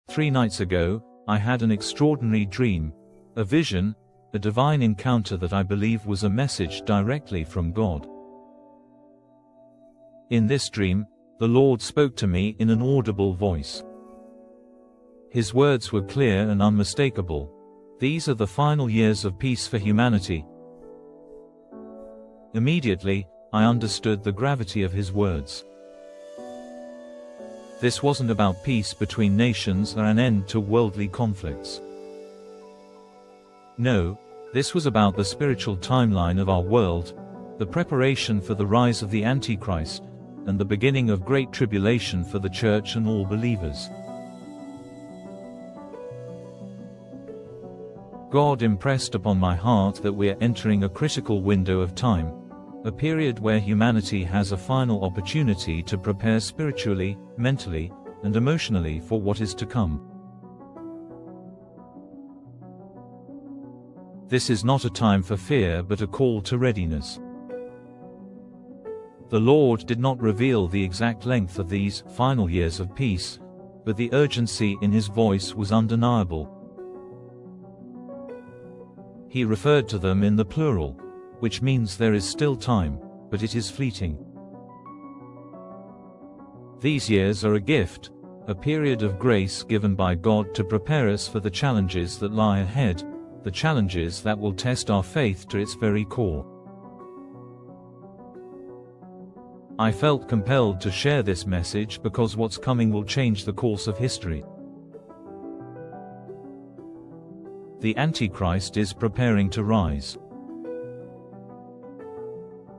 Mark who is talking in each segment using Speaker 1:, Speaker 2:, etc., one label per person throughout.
Speaker 1: 3 nights ago, I had an extraordinary dream, a vision, a divine encounter that I believe was a message directly from God. In this dream, the Lord spoke to me in an audible voice. His words were clear and unmistakable. These are the final years of peace for humanity. Immediately, I understood the gravity of his words. This wasn't about peace between nations or an end to worldly conflicts. No, this was about the spiritual timeline of our world, the preparation for the rise of the Antichrist, and the beginning of great tribulation for the church and all believers. God impressed upon my heart that we are entering a critical window of time, a period where humanity has a final opportunity to prepare spiritually, mentally, and emotionally for what is to come. This is not a time for fear but a call to readiness. The Lord did not reveal the exact length of these final years of peace, but the urgency in his voice was undeniable. He referred to them in the plural, which means there is still time, but it is fleeting. These years are a gift, a period of grace given by God to prepare us for the challenges that lie ahead, the challenges that will test our faith to its very core. I felt compelled to share this message because what's coming will change the course of history. The Antichrist is preparing to rise.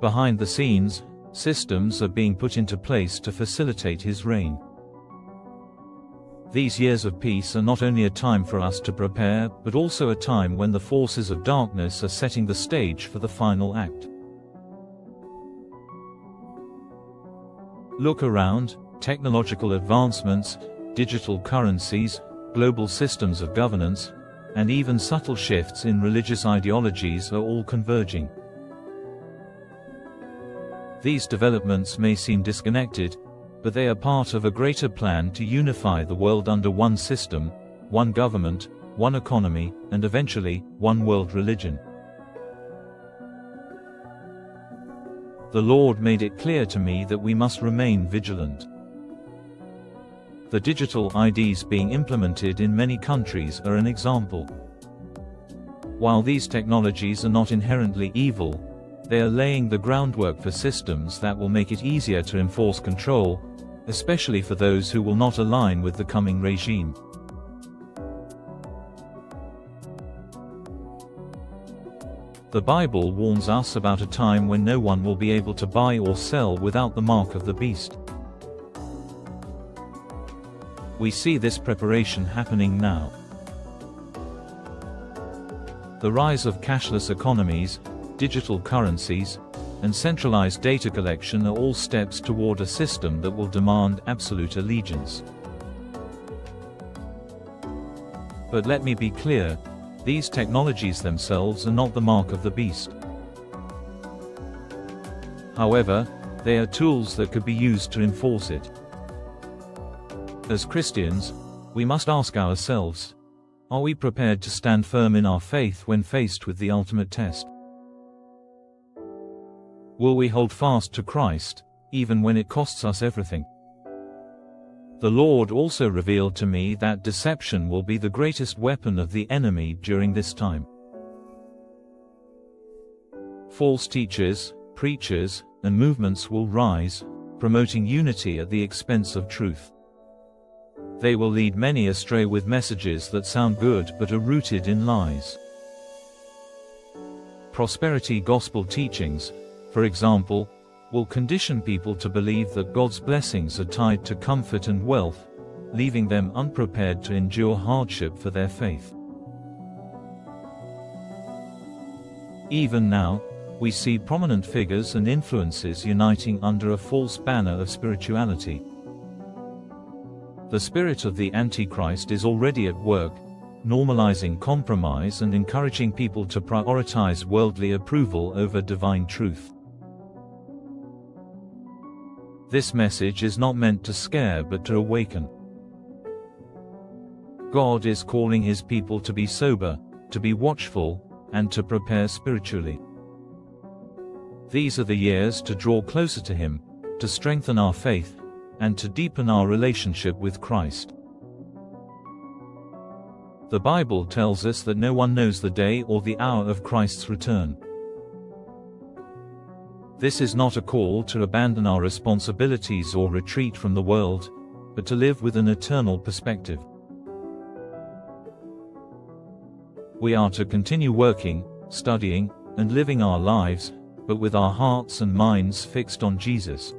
Speaker 1: Behind the scenes, systems are being put into place to facilitate his reign. These years of peace are not only a time for us to prepare, but also a time when the forces of darkness are setting the stage for the final act. Look around: technological advancements, digital currencies, global systems of governance, and even subtle shifts in religious ideologies are all converging. These developments may seem disconnected, but they are part of a greater plan to unify the world under one system, one government, one economy, and eventually, one world religion. The Lord made it clear to me that we must remain vigilant. The digital IDs being implemented in many countries are an example. While these technologies are not inherently evil, they are laying the groundwork for systems that will make it easier to enforce control, especially for those who will not align with the coming regime. The Bible warns us about a time when no one will be able to buy or sell without the mark of the beast. We see this preparation happening now. The rise of cashless economies, digital currencies, and centralized data collection are all steps toward a system that will demand absolute allegiance. But let me be clear, these technologies themselves are not the mark of the beast. However, they are tools that could be used to enforce it. As Christians, we must ask ourselves, are we prepared to stand firm in our faith when faced with the ultimate test? Will we hold fast to Christ, even when it costs us everything? The Lord also revealed to me that deception will be the greatest weapon of the enemy during this time. False teachers, preachers, and movements will rise, promoting unity at the expense of truth. They will lead many astray with messages that sound good but are rooted in lies. Prosperity gospel teachings, for example, will condition people to believe that God's blessings are tied to comfort and wealth, leaving them unprepared to endure hardship for their faith. Even now, we see prominent figures and influences uniting under a false banner of spirituality. The spirit of the Antichrist is already at work, normalizing compromise and encouraging people to prioritize worldly approval over divine truth. This message is not meant to scare but to awaken. God is calling His people to be sober, to be watchful, and to prepare spiritually. These are the years to draw closer to Him, to strengthen our faith, and to deepen our relationship with Christ. The Bible tells us that no one knows the day or the hour of Christ's return. This is not a call to abandon our responsibilities or retreat from the world, but to live with an eternal perspective. We are to continue working, studying, and living our lives, but with our hearts and minds fixed on Jesus.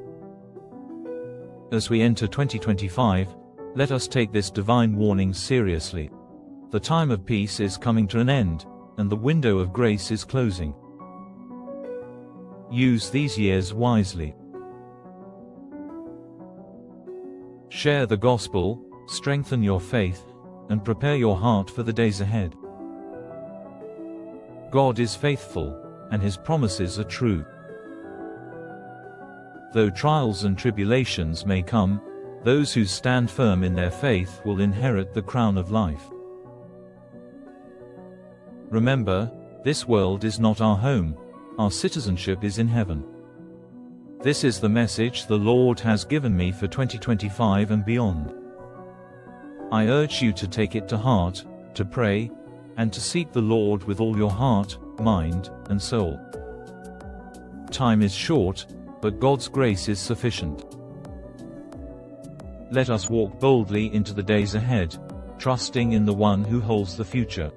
Speaker 1: As we enter 2025, let us take this divine warning seriously. The time of peace is coming to an end, and the window of grace is closing. Use these years wisely. Share the gospel, strengthen your faith, and prepare your heart for the days ahead. God is faithful, and His promises are true. Though trials and tribulations may come, those who stand firm in their faith will inherit the crown of life. Remember, this world is not our home, our citizenship is in heaven. This is the message the Lord has given me for 2025 and beyond. I urge you to take it to heart, to pray, and to seek the Lord with all your heart, mind, and soul. Time is short, but God's grace is sufficient. Let us walk boldly into the days ahead, trusting in the One who holds the future.